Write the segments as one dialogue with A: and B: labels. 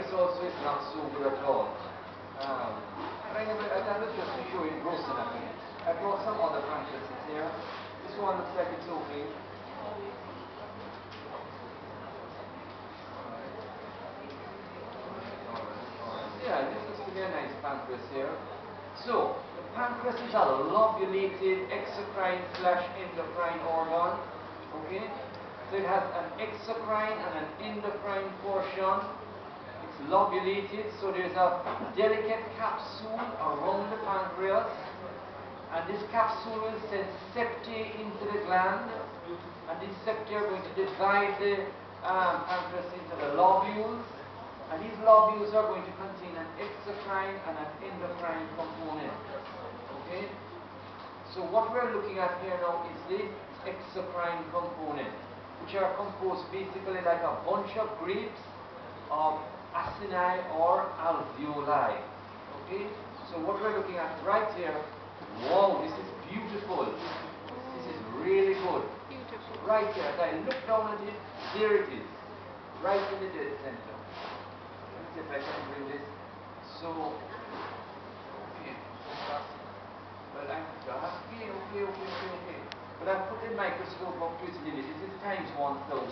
A: pancreas also is not so good at all. But I was just to show you gross anatomy. I brought some other pancreases here. This one looks like it's okay. Yeah, this looks to be a nice pancreas here. So, the pancreas is a lobulated exocrine / endocrine organ. Okay? So it has an exocrine and an endocrine portion. It's lobulated, so there's a delicate capsule around the pancreas. And this capsule will send septae into the gland. And these septae are going to divide the pancreas into the lobules. And these lobules are going to contain an exocrine and an endocrine component. Okay? So what we're looking at here now is the exocrine component, which are composed basically like a bunch of grapes of acini or alveoli. Okay? So what we're looking at right here, wow, this is beautiful. This is really good.
B: Beautiful.
A: Right here, as I look down at it, there it is. Right in the dead center. Let me see if I can bring this. So, okay, focus. Well, okay. But I've put the microscope up to its limit. This is times 1,000.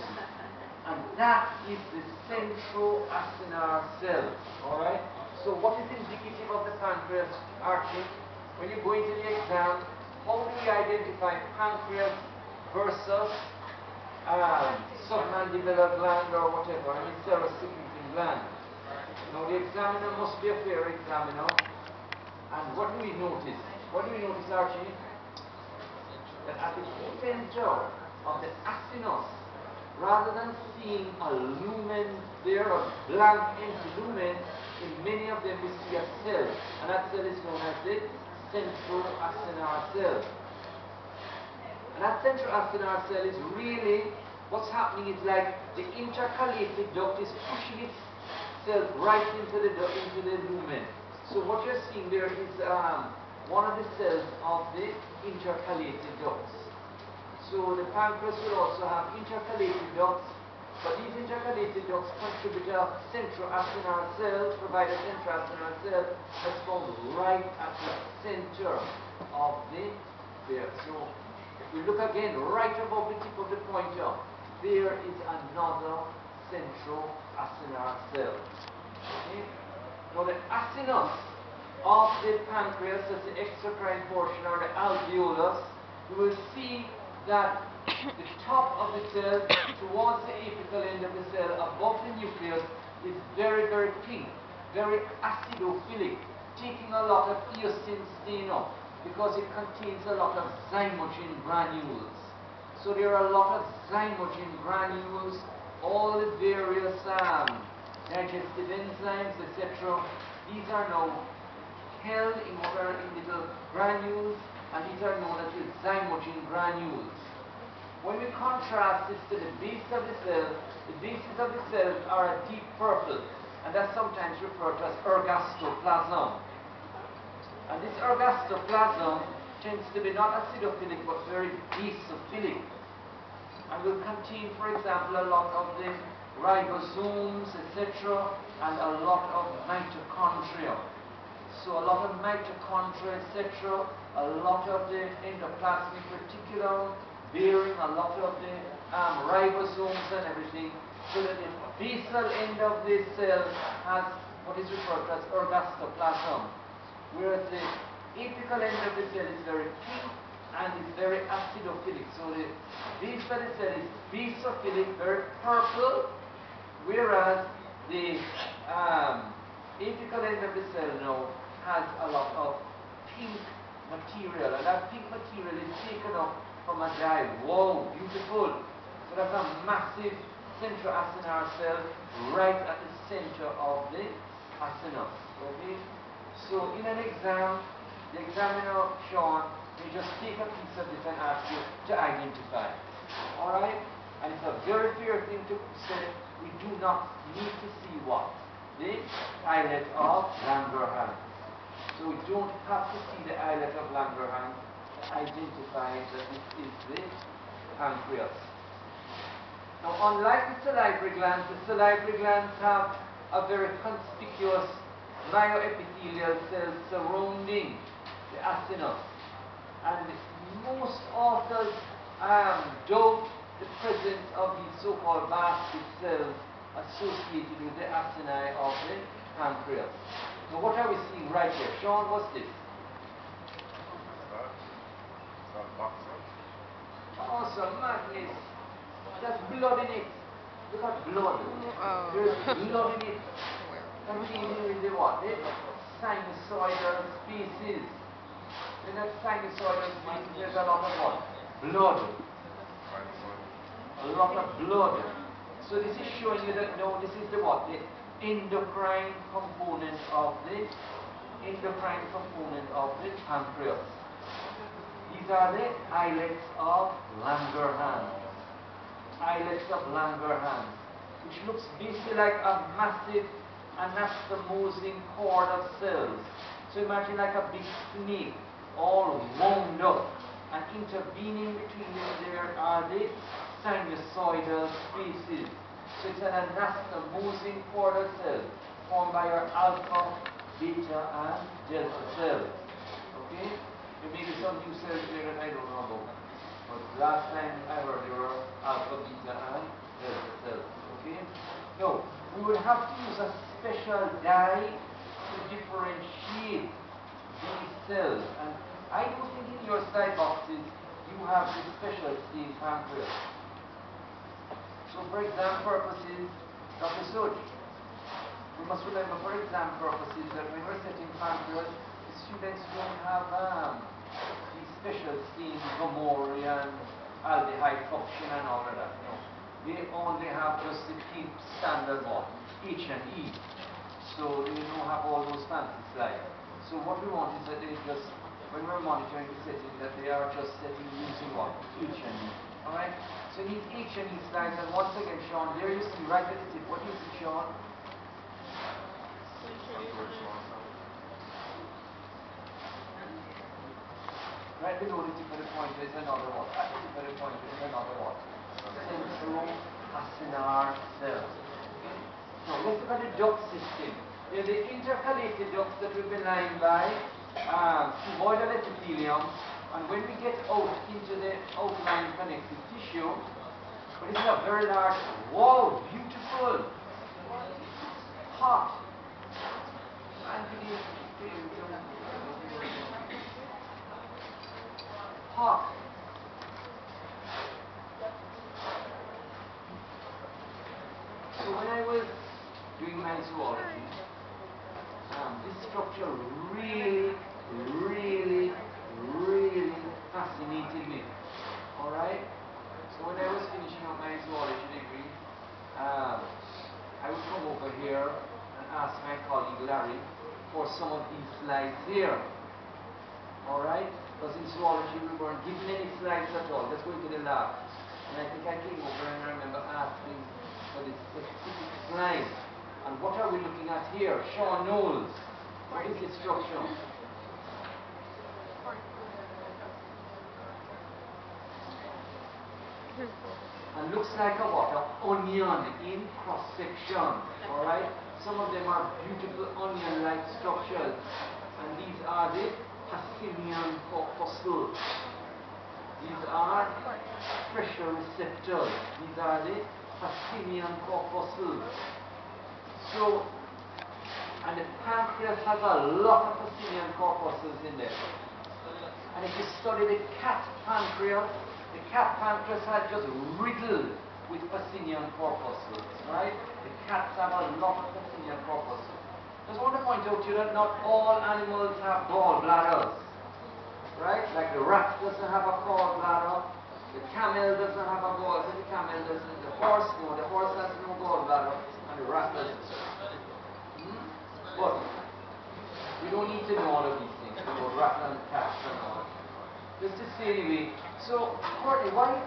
A: And that is the centroacinar cell. Alright? So what is indicative of the pancreas, Archie? When you go into the exam, how do we identify pancreas versus submandibular gland or whatever, serosecreting gland? Now the examiner must be a fair examiner. And what do we notice? What do we notice, Archie? That at the center of the acinus, rather than seeing a lumen there, a blank empty lumen, in many of them we see a cell, and that cell is known as the centroacinar cell. And that centroacinar cell is really, what's happening is like the intercalated duct is pushing itself right into the lumen. So what you're seeing there is one of the cells of the intercalated ducts. So the pancreas will also have intercalated ducts, but these intercalated ducts contribute a centroacinar cell, provide a centroacinar cell that's found right at the center of the there. So if we look again right above the tip of the pointer, there is another centroacinar cell. Okay? Now the acinus of the pancreas, that's the exocrine portion, or the alveolus, you will see that the top of the cell towards the apical end of the cell above the nucleus is very, very pink, very acidophilic, taking a lot of eosin stain up because it contains a lot of zymogen granules. So there are a lot of zymogen granules, all the various digestive enzymes, etc. These are now held in little granules, and these are known as the zymogen granules. When we contrast this to the base of the cell, the bases of the cells are a deep purple, and that's sometimes referred to as ergastoplasm. And this ergastoplasm tends to be not acidophilic but very basophilic, and will contain, for example, a lot of the ribosomes, etc., and a lot of mitochondria. So a lot of mitochondria, etc., a lot of the endoplasmic reticulum, bearing a lot of the ribosomes and everything, so that the basal end of the cell has what is referred to as ergastoplasm, whereas the apical end of the cell is very pink and is very acidophilic. So the base of the cell is basophilic, very purple, whereas the apical end of the cell now has a lot of pink material, and that pink material is taken up from a dye. Wow, beautiful. So that's a massive centroacinar cell right at the center of the acinus. Okay? So in an exam, the examiner, Sean, may just take a piece of this and ask you to identify. Alright? And it's a very fair thing to say, we do not need to see what? The islet of Langerhans. So we don't have to see the islet of Langerhans to identify that this is the pancreas. Now, unlike the salivary glands have a very conspicuous myoepithelial cells surrounding the acinus. And most authors doubt the presence of these so-called basket cells associated with the acini of the pancreas. Now what are we seeing right here? Sean, what's this? Oh, some madness. There's blood in it. Look at blood. There's blood in it. And here is the what? The sinusoidal spaces. In that sinusoidal spaces, there's a lot of what? Blood. A lot of blood. So this is showing you that no, this is the what? The endocrine component of the pancreas. These are the islets of Langerhans. Islets of Langerhans, which looks basically like a massive anastomosing cord of cells. So imagine like a big snake, all wound up, and intervening between them there are the sinusoidal spaces. So it's an anastomosing cord of cells formed by your alpha, beta, and delta cells. Okay? There may be some new cells there that I don't know about. But last time I heard there were alpha, beta, and delta cells. Okay? Now, we would have to use a special dye to differentiate these cells. And I don't think in your slide boxes you have this special stain pancreas. So for exam purposes, Dr. Soj, we must remember for exam purposes that when we're setting pancreas, the students don't have these special stains, Gomorian, aldehyde function and all of that. No. They only have just the clean standard one, H and E. So they don't have all those fancy slides. So what we want is that they just, when we're monitoring the setting, that they are just setting using what? H and E. Alright? So these H and E slides, and once again, Sean, there you see right at the tip. What do you see, Sean? Right below the tip of the pointer is another one. At the tip of the pointer is another one. Centroacinar cells. Okay? Now let's look at the duct system. They're the intercalated ducts that will be lined by cuboidal epithelium. And when we get out into the outlying connective tissue, but it's a very large, wow, beautiful, hot, hot. So when I was doing my zoology, this structure really fascinated me. Alright? So when I was finishing up my zoology degree, I would come over here and ask my colleague Larry for some of these slides here. Alright? Because in zoology we weren't given any slides at all, just going to the lab. And I think I came over and I remember asking for this specific slide. And what are we looking at here? Sean knows. What is this structure? And looks like a what? An onion in cross section. Alright? Some of them are beautiful onion-like structures. And these are the Pacinian corpuscles. These are pressure receptors. These are the Pacinian corpuscles. So, and the pancreas has a lot of Pacinian corpuscles in there. And if you study the cat pancreas has just riddled with Pacinian corpuscles, right? The cats have a lot of Pacinian corpuscles. Just want to point out to you that not all animals have gall bladders, right? Like the rat doesn't have a gall bladder, the camel doesn't have a gall, the camel doesn't, the horse has no gall bladder, and the rat doesn't. But we don't need to know all of these things, rat and cats and all that. Just to say anyway, so Courtney, why do you think